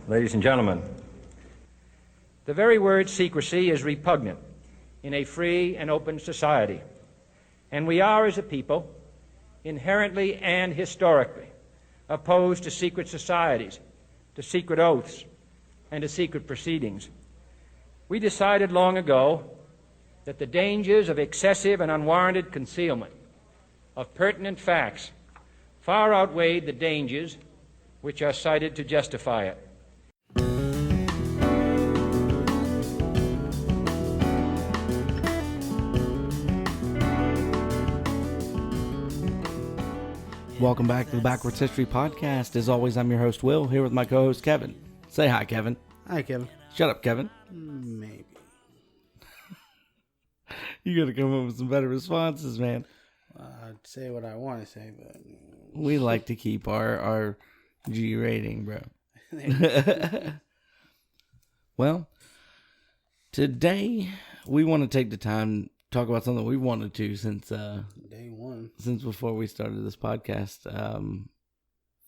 Ladies and gentlemen, the very word secrecy is repugnant in a free and open society, and we are, as a people, inherently and historically opposed to secret societies, to secret oaths, and to secret proceedings. We decided long ago that the dangers of excessive and unwarranted concealment of pertinent facts far outweighed the dangers which are cited to justify it. Welcome back to the Backwards History Podcast. As always, I'm your host, Will, here with my co-host, Kevin. Say hi, Kevin. Hi, Kevin. Shut up, Kevin. Maybe. You gotta come up with some better responses, man. I'd say what I want to say, but... We like to keep our G rating, bro. Well, today we want to take the time to talk about something we wanted to since day one. Since before we started this podcast.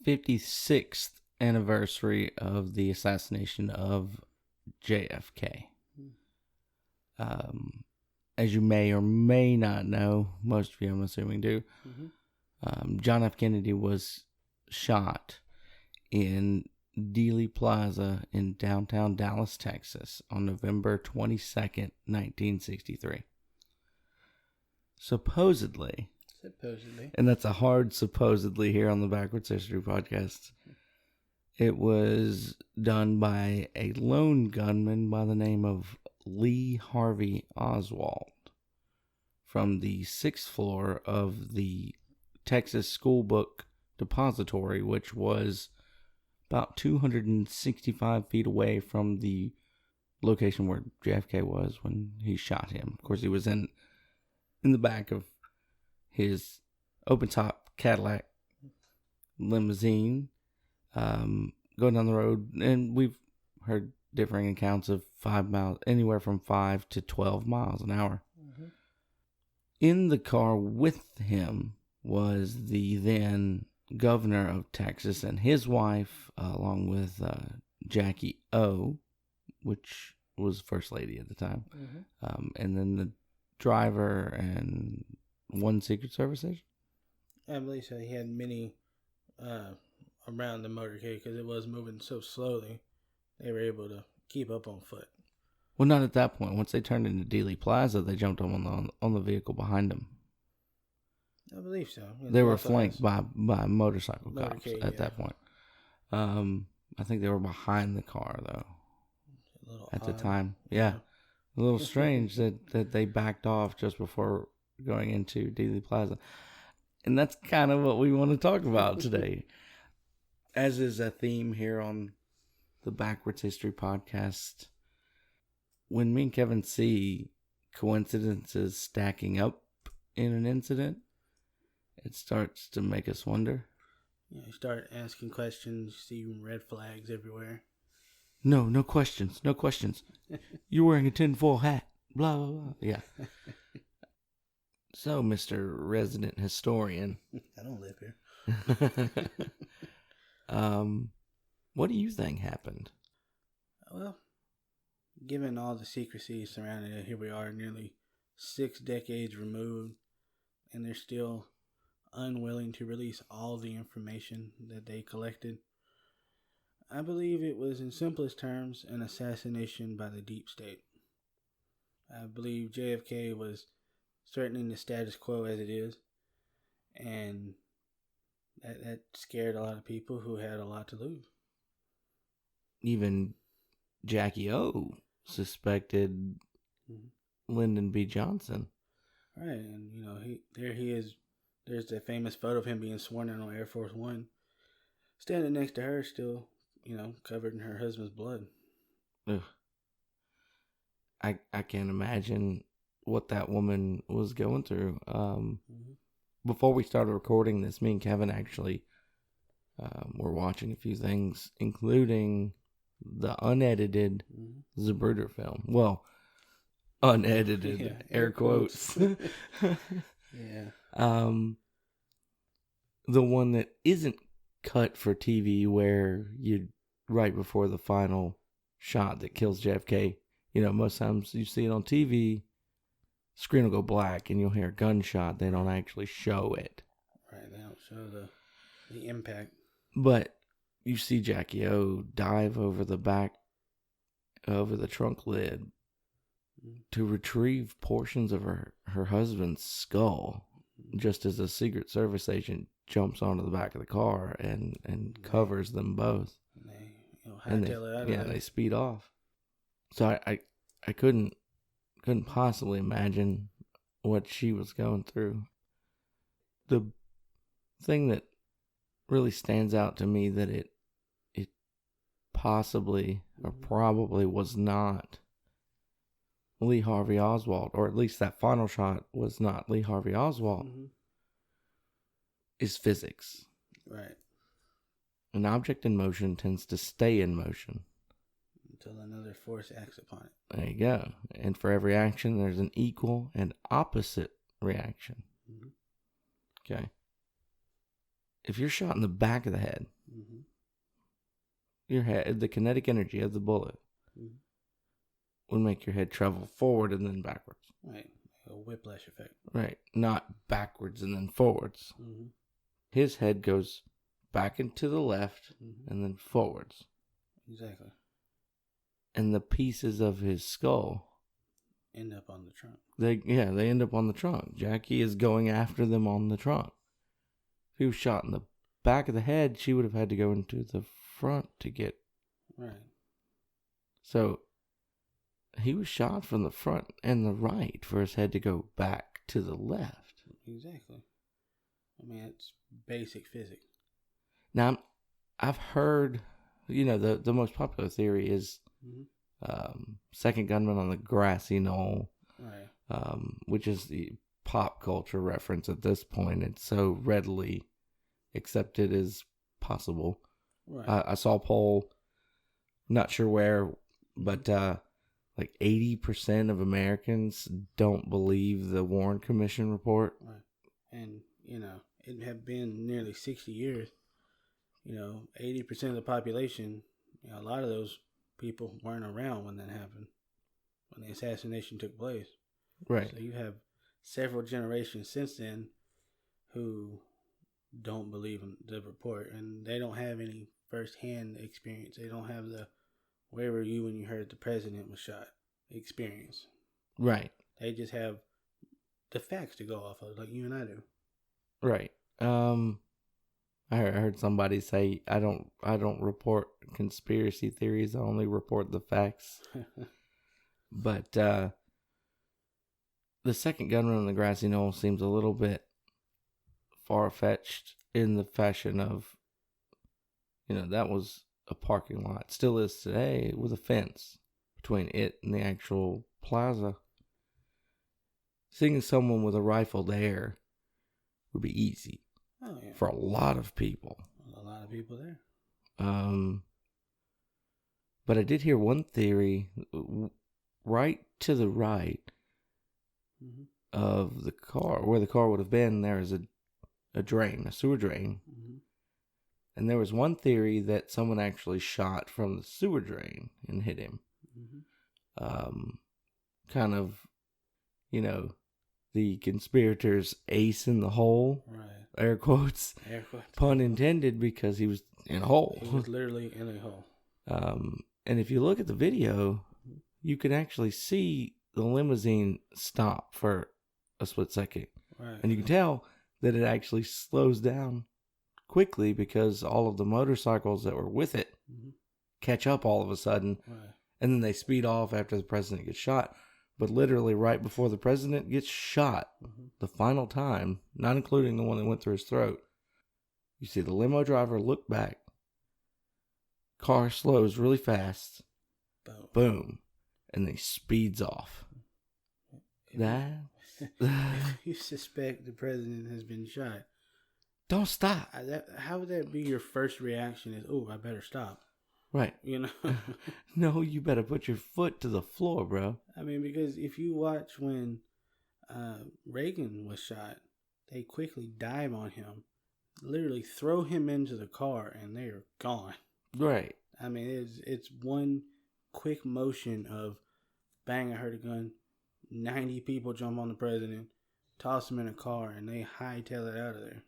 56th anniversary of the assassination of JFK. As you may or may not know, most of you I'm assuming do, John F. Kennedy was shot in Dealey Plaza in downtown Dallas, Texas on November 22nd, 1963. Supposedly, and that's a hard supposedly here on the Backwards History Podcast, it was done by a lone gunman by the name of Lee Harvey Oswald from the 6th floor of the Texas School Book Depository, which was about 265 feet away from the location where JFK was when he shot him. Of course, he was in the back of his open-top Cadillac limousine, going down the road, and we've heard differing accounts of 5 miles, anywhere from 5 to 12 miles an hour. In the car with him was the then governor of Texas and his wife, along with Jackie O, which was first lady at the time, and then the driver and one Secret Service agent. I believe so. He had many around the motorcade because it was moving so slowly. They were able to keep up on foot. Well, not at that point. Once they turned into Dealey Plaza, they jumped on the vehicle behind them. I believe so. They were flanked by motorcycle cops at that point. I think they were behind the car though. At the time, yeah. A little strange that they backed off just before going into Dealey Plaza. And that's kind of what we want to talk about today. As is a theme here on the Backwards History Podcast. When me and Kevin see coincidences stacking up in an incident, it starts to make us wonder. Yeah, you start asking questions, see red flags everywhere. No questions. You're wearing a tinfoil hat. Blah, blah, blah. Yeah. So, Mr. Resident Historian. I don't live here. What do you think happened? Well, given all the secrecy surrounding it, here we are nearly 6 decades removed, and they're still unwilling to release all the information that they collected. I believe it was, in simplest terms, an assassination by the deep state. I believe JFK was threatening the status quo as it is, and that scared a lot of people who had a lot to lose. Even Jackie O suspected Lyndon B. Johnson. Right, and he is. There's that famous photo of him being sworn in on Air Force One, standing next to her, still, covered in her husband's blood. Ugh. I can't imagine what that woman was going through. Before we started recording this, me and Kevin actually were watching a few things, including the unedited Zapruder film. Well, unedited, air quotes. Yeah. The one that isn't cut for TV, where you right before the final shot that kills JFK. Most times you see it on TV, screen will go black and you'll hear a gunshot. They don't actually show it. Right, they don't show the impact. But you see Jackie O dive over the trunk lid to retrieve portions of her husband's skull, just as a Secret Service agent jumps onto the back of the car and covers them both. They speed off. So I couldn't possibly imagine what she was going through. The thing that really stands out to me that it possibly or probably was not Lee Harvey Oswald, or at least that final shot was not Lee Harvey Oswald, is physics. Right. An object in motion tends to stay in motion until another force acts upon it. There you go. And for every action, there's an equal and opposite reaction. Okay. If you're shot in the back of the head, your head, the kinetic energy of the bullet would make your head travel forward and then backwards. Right. A whiplash effect. Right. Not backwards and then forwards. His head goes back and to the left and then forwards. Exactly. And the pieces of his skull end up on the trunk. They end up on the trunk. Jackie is going after them on the trunk. If he was shot in the back of the head, she would have had to go into the front to get. Right. So he was shot from the front and the right for his head to go back to the left. Exactly. I mean, it's basic physics. Now, I've heard, the most popular theory is second gunman on the grassy knoll, right? Which is the pop culture reference at this point. It's so readily accepted as possible. Right. I saw a poll, not sure where, but like 80% of Americans don't believe the Warren Commission report. Right. And, it had been nearly 60 years. 80% of the population, a lot of those people weren't around when that happened, when the assassination took place. Right. So you have several generations since then who don't believe in the report, and they don't have any first-hand experience. They don't have the "where were you when you heard the president was shot" experience. Right. They just have the facts to go off of, like you and I do. Right. I heard somebody say, I don't report conspiracy theories. I only report the facts. But the second gunman on the grassy knoll seems a little bit far-fetched in the fashion of, that was a parking lot. Still is today, with a fence between it and the actual plaza. Seeing someone with a rifle there would be easy. Oh, yeah. For a lot of people. A lot of people there. But I did hear one theory right to the right of the car, where the car would have been, there is a drain, a sewer drain. And there was one theory that someone actually shot from the sewer drain and hit him. Kind of, the conspirators ace in the hole. Right. Air quotes. Air quotes. Pun intended, because he was in a hole. He was literally in a hole. And if you look at the video, you can actually see the limousine stop for a split second. Right. And you can tell that it actually slows down quickly because all of the motorcycles that were with it catch up all of a sudden. Right. And then they speed off after the president gets shot. But literally right before the president gets shot, the final time, not including the one that went through his throat, you see the limo driver look back. Car slows really fast. Boom. And then he speeds off. If you suspect the president has been shot, don't stop. How would that be your first reaction? Is, I better stop. Right. No, you better put your foot to the floor, bro. I mean, because if you watch when Reagan was shot, they quickly dive on him, literally throw him into the car, and they are gone. Right. I mean, it's one quick motion of bang, I heard a gun. 90 people jump on the president, toss him in a car, and they hightail it out of there.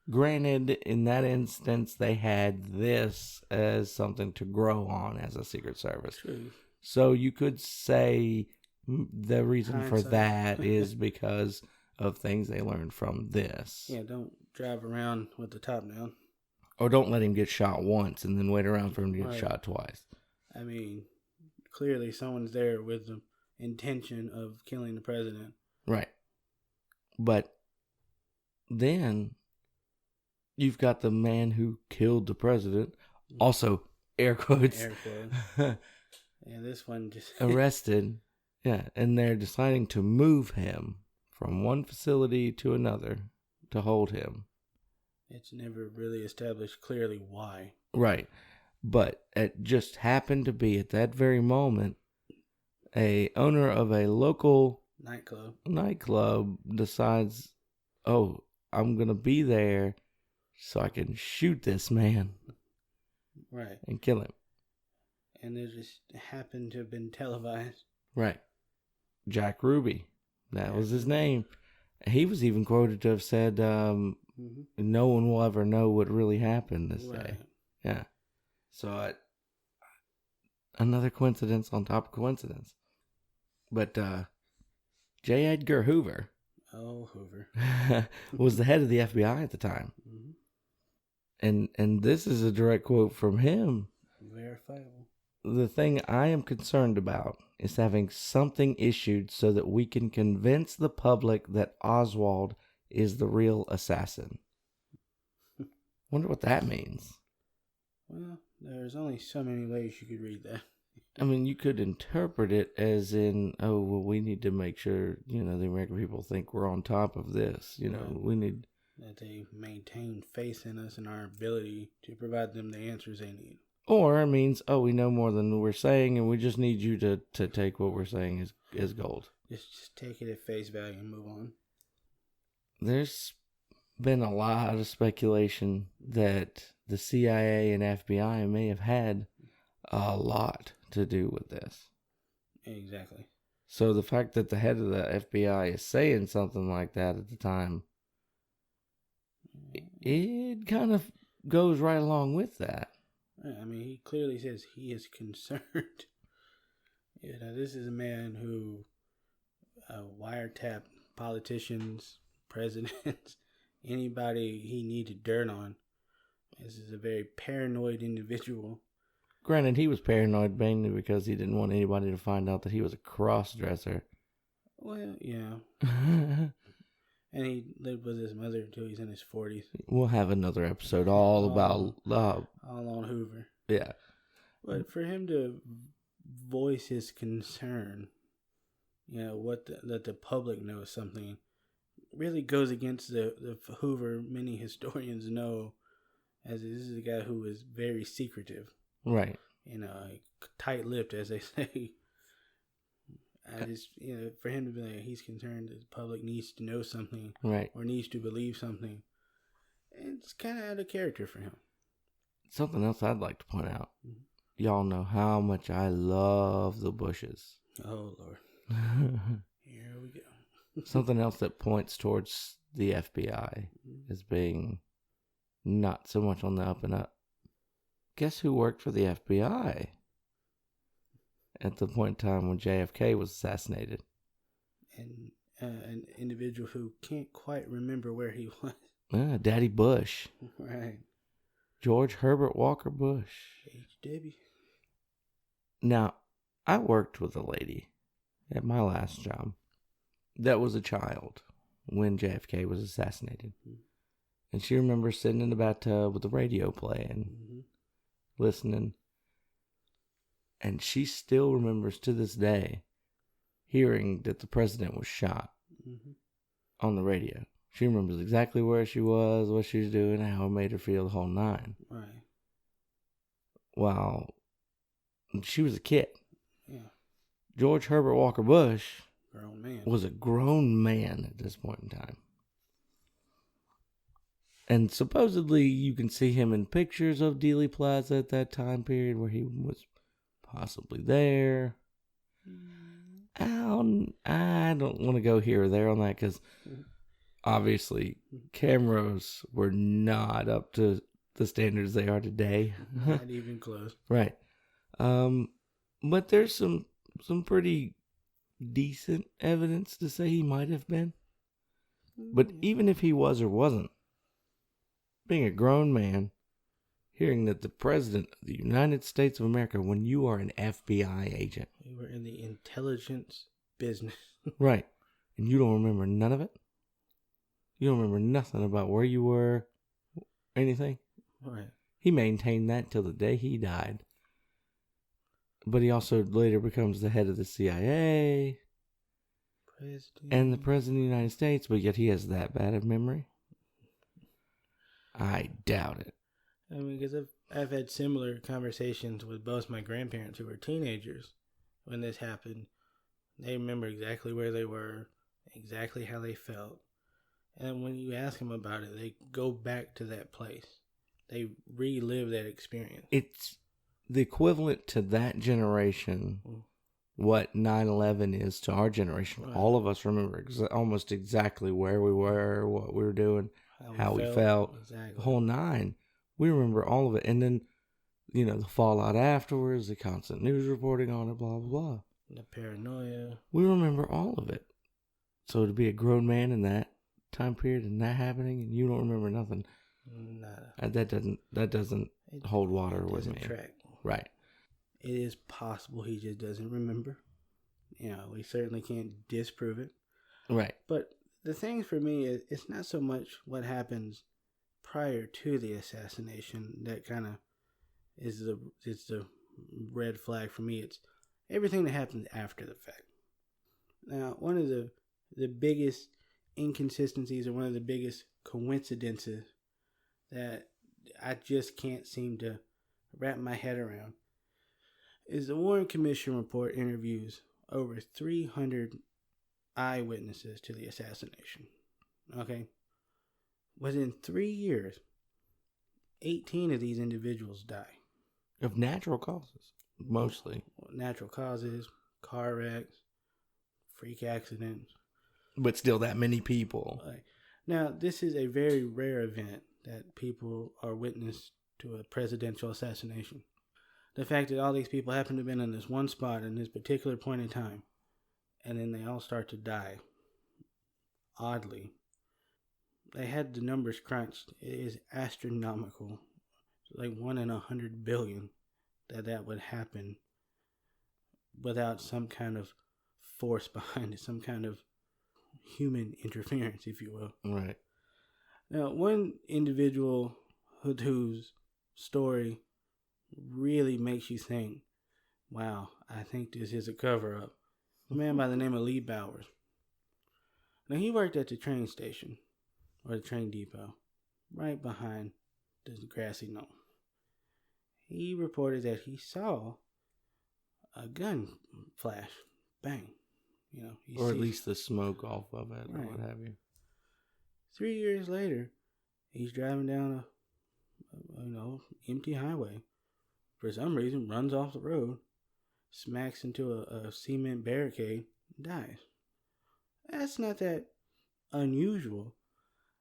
Granted, in that instance, they had this as something to grow on as a Secret Service. True. So you could say the reason Hindsight. for that is because of things they learned from this. Yeah, don't drive around with the top down. Or don't let him get shot once and then wait around for him to get shot twice. I mean, clearly someone's there with the intention of killing the president. Right. But then you've got the man who killed the president, also air quotes, Yeah, this one just arrested. Yeah, and they're deciding to move him from one facility to another to hold him. It's never really established clearly why. Right. But it just happened to be at that very moment, a owner of a local nightclub decides, oh, I'm going to be there so I can shoot this man. Right. And kill him. And it just happened to have been televised. Right. Jack Ruby. That was his name. He was even quoted to have said, no one will ever know what really happened this day. Yeah. So, another coincidence on top of coincidence. But, J. Edgar Hoover. Oh, Hoover. was the head of the FBI at the time. Mm-hmm. And this is a direct quote from him. Verifiable. The thing I am concerned about is having something issued so that we can convince the public that Oswald is the real assassin. Wonder what that means. Well, there's only so many ways you could read that. I mean, you could interpret it as in, oh, well, we need to make sure, the American people think we're on top of this. We need... That they maintain faith in us and our ability to provide them the answers they need. Or it means, oh, we know more than we're saying, and we just need you to take what we're saying as gold. Just take it at face value and move on. There's been a lot of speculation that the CIA and FBI may have had a lot to do with this. Exactly. So the fact that the head of the FBI is saying something like that at the time, it kind of goes right along with that. I mean, he clearly says he is concerned. This is a man who wiretapped politicians, presidents, anybody he needed dirt on. This is a very paranoid individual. Granted, he was paranoid mainly because he didn't want anybody to find out that he was a cross-dresser. Well, yeah. And he lived with his mother until he's in his 40s. We'll have another episode all about... all on Hoover. Yeah. But for him to voice his concern, that the public knows something, really goes against the Hoover many historians know, as this is a guy who is very secretive. Right. Tight-lipped, as they say. I just, for him to be like, he's concerned that the public needs to know something. Right. Or needs to believe something. It's kind of out of character for him. Something else I'd like to point out. Mm-hmm. Y'all know how much I love the Bushes. Oh, Lord. Here we go. Something else that points towards the FBI as being not so much on the up and up. Guess who worked for the FBI at the point in time when JFK was assassinated? And an individual who can't quite remember where he was. Daddy Bush. Right. George Herbert Walker Bush. H.W. Now, I worked with a lady at my last job that was a child when JFK was assassinated. Mm-hmm. And she remembers sitting in the bathtub with the radio playing, listening. And she still remembers to this day hearing that the president was shot on the radio. She remembers exactly where she was, what she was doing, how it made her feel, the whole nine. Right. While she was a kid. Yeah. George Herbert Walker Bush grown man. Was a grown man at this point in time. And supposedly you can see him in pictures of Dealey Plaza at that time period where he was possibly there. I don't want to go here or there on that because obviously cameras were not up to the standards they are today. Not even close. Right. But there's some pretty decent evidence to say he might have been. But even if he was or wasn't, being a grown man, hearing that the President of the United States of America, when you are an FBI agent. We were in the intelligence business. Right. And you don't remember none of it? You don't remember nothing about where you were, anything? Right. He maintained that till the day he died. But he also later becomes the head of the CIA. And the President of the United States, but yet he has that bad of memory? I doubt it. I mean, because I've had similar conversations with both my grandparents who were teenagers when this happened. They remember exactly where they were, exactly how they felt. And when you ask them about it, they go back to that place. They relive that experience. It's the equivalent to that generation, what 9/11 is to our generation. Right. All of us remember almost exactly where we were, what we were doing, how we felt, exactly. The whole nine. We remember all of it. And then, the fallout afterwards, the constant news reporting on it, blah, blah, blah. The paranoia. We remember all of it. So to be a grown man in that time period and that happening and you don't remember nothing, that doesn't hold water with me. Track. Right. It is possible he just doesn't remember. We certainly can't disprove it. Right. But the thing for me is, it's not so much what happens prior to the assassination that kind of is the red flag for me. It's everything that happens after the fact. Now, one of the biggest inconsistencies or one of the biggest coincidences that I just can't seem to wrap my head around is the Warren Commission report interviews over 300 eyewitnesses to the assassination. Okay? Within 3 years, 18 of these individuals die. Of natural causes, mostly. Natural causes, car wrecks, freak accidents. But still that many people. Now, this is a very rare event that people are witness to a presidential assassination. The fact that all these people happen to have been in this one spot in this particular point in time, and then they all start to die. Oddly. They had the numbers crunched. It is astronomical. It's like 1 in 100 billion that would happen without some kind of force behind it, some kind of human interference, if you will. Right. Now, one individual whose story really makes you think, wow, I think this is a cover-up. A man by the name of Lee Bowers. Now, he worked at the train station, or the train depot, right behind the grassy knoll. He reported that he saw a gun flash, bang. Or at least the smoke off of it, right. Or what have you. 3 years later, he's driving down a empty highway. For some reason, runs off the road, smacks into a cement barricade, and dies. That's not that unusual.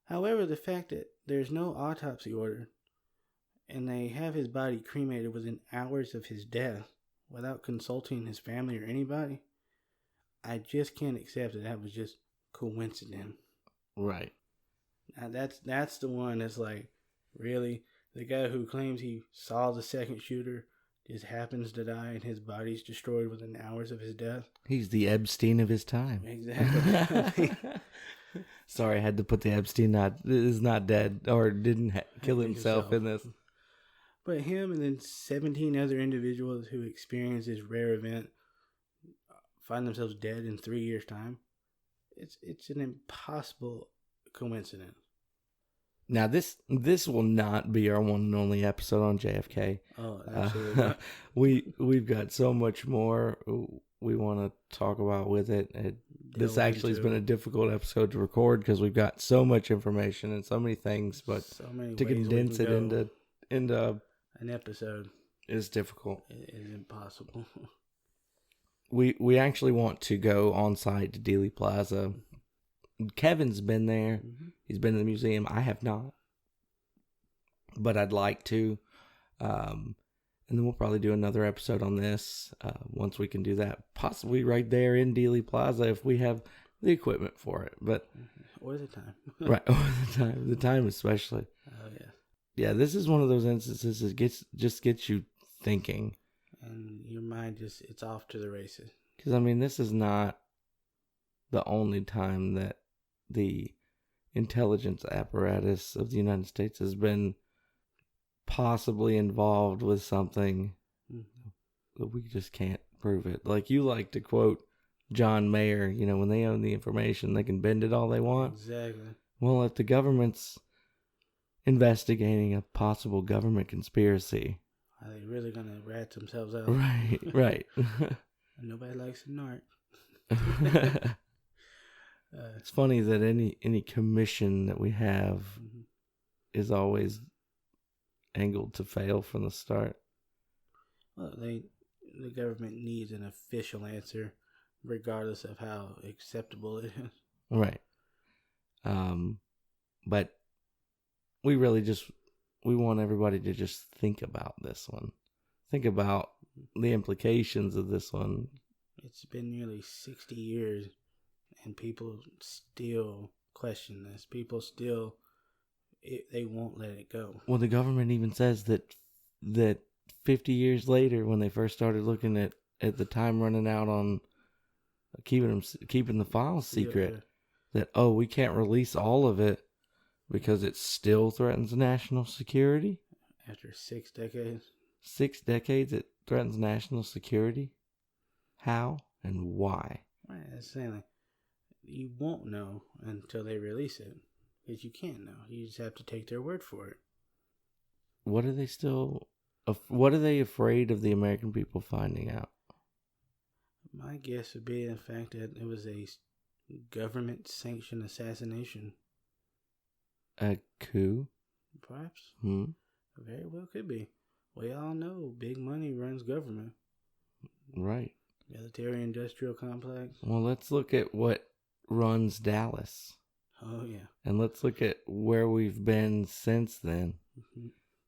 However, the fact that there's no autopsy order and they have his body cremated within hours of his death without consulting his family or anybody, I just can't accept that was just coincidence. Right. Now that's the one that's like, really? The guy who claims he saw the second shooter just happens to die and his body's destroyed within hours of his death? He's the Epstein of his time. Exactly. Sorry, I had to put the Epstein is not dead or didn't kill himself in this. But him and then 17 other individuals who experienced this rare event find themselves dead in 3 years' time. It's an impossible coincidence. Now, this will not be our one and only episode on JFK. Oh, absolutely not. We've got so much more we want to talk about with it. This actually has been a difficult episode to record because we've got so much information and so many things, but to condense it into an episode is difficult. It is impossible. We actually want to go on site to Dealey Plaza. Kevin's been there. Mm-hmm. He's been to the museum. I have not, but I'd like to. And then we'll probably do another episode on this once we can do that. Possibly right there in Dealey Plaza if we have the equipment for it. But or the time. Right, or the time especially. Oh, yeah. Yeah, this is one of those instances that gets you thinking. And your mind it's off to the races. Because, I mean, this is not the only time that the intelligence apparatus of the United States has been possibly involved with something that we just can't prove it. Like you like to quote John Mayer, when they own the information, they can bend it all they want. Exactly. Well, if the government's investigating a possible government conspiracy, are they really going to rat themselves out? Right. Nobody likes a narc. It's funny that any commission that we have is always angled to fail from the start. Well, the government needs an official answer, regardless of how acceptable it is. Right. But we really we want everybody to just think about this one. Think about the implications of this one. It's been nearly 60 years, and people still question this. People still, they won't let it go. Well, the government even says that 50 years later, when they first started looking at the time running out on keeping the files secret, that, we can't release all of it because it still threatens national security. After 6 decades? 6 decades, it threatens national security? How and why? Right, that's saying, like, you won't know until they release it. Because you can't know. You just have to take their word for it. What are they afraid of the American people finding out? My guess would be the fact that it was a government-sanctioned assassination. A coup? Perhaps. Very well could be. We all know big money runs government. Right. Military-industrial complex. Well, let's look at what runs Dallas. Oh, yeah. And let's look at where we've been since then.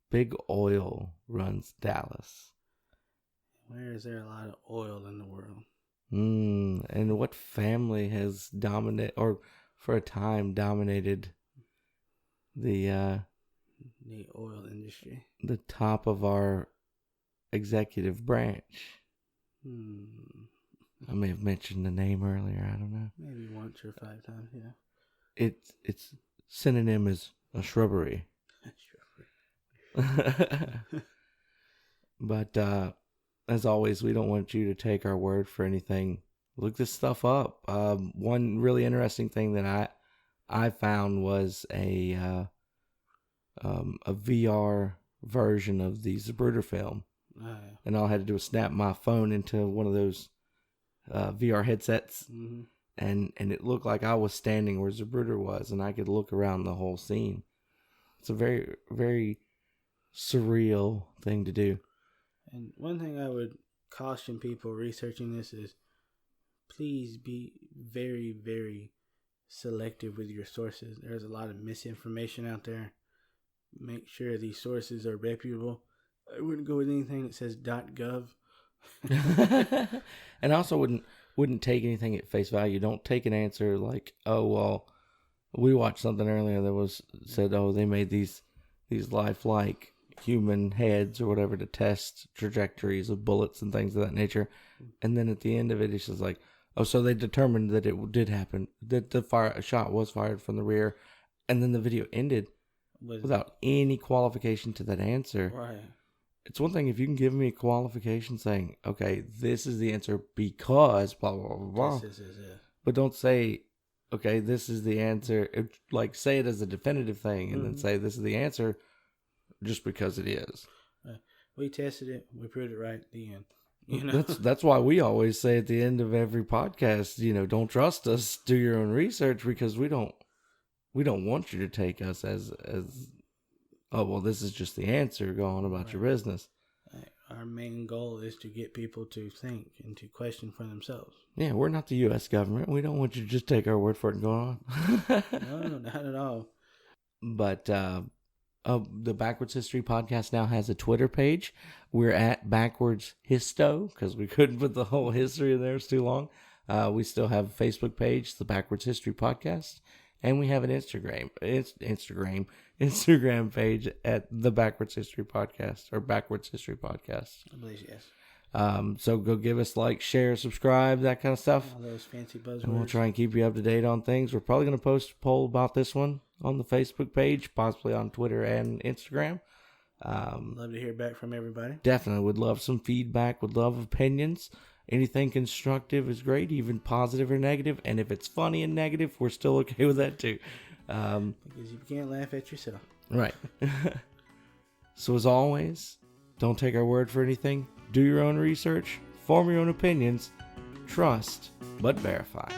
Big oil runs Dallas. Where is there a lot of oil in the world? And what family has dominated, or for a time dominated, the oil industry? The top of our executive branch. I may have mentioned the name earlier. I don't know. Maybe once or 5 times. Yeah. Its synonym is a shrubbery. But as always, we don't want you to take our word for anything. Look this stuff up. One really interesting thing that I found was a VR version of the Zapruder film. Oh, yeah. And all I had to do was snap my phone into one of those VR headsets, and it looked like I was standing where Zapruder was, and I could look around the whole scene. It's a very, very surreal thing to do. And one thing I would caution people researching this is, please be very, very selective with your sources. There's a lot of misinformation out there. Make sure these sources are reputable. I wouldn't go with anything that says .gov. And I also wouldn't take anything at face value. Don't take an answer like, oh, well, we watched something earlier that said, oh, they made these lifelike human heads or whatever to test trajectories of bullets and things of that nature. And then at the end of it, it's just like, oh, so they determined that it did happen, that a shot was fired from the rear. And then the video ended without any qualification to that answer. Right. It's one thing if you can give me a qualification saying, okay, this is the answer because blah, blah, blah, blah. This is it. But don't say, okay, this is the answer. Like, say it as a definitive thing and then say this is the answer just because it is. We tested it. We proved it right at the end. You know, that's why we always say at the end of every podcast, don't trust us, do your own research, because we don't want you to take us as oh, well, this is just the answer, go on about your business. Our main goal is to get people to think and to question for themselves. Yeah, we're not the U.S. government. We don't want you to just take our word for it and go on. No, not at all. But the Backwards History Podcast now has a Twitter page. We're at Backwards Histo, because we couldn't put the whole history in there. It's too long. We still have a Facebook page, the Backwards History Podcast. And we have an Instagram page at the Backwards History Podcast, or Backwards History Podcast. I believe, yes. So go give us like, share, subscribe, that kind of stuff. All those fancy buzzwords. And we'll try and keep you up to date on things. We're probably going to post a poll about this one on the Facebook page, possibly on Twitter and Instagram. Love to hear back from everybody. Definitely would love some feedback, would love opinions. Anything constructive is great, even positive or negative. And if it's funny and negative, we're still okay with that too. Because you can't laugh at yourself. Right. So as always, don't take our word for anything. Do your own research. Form your own opinions. Trust, but verify.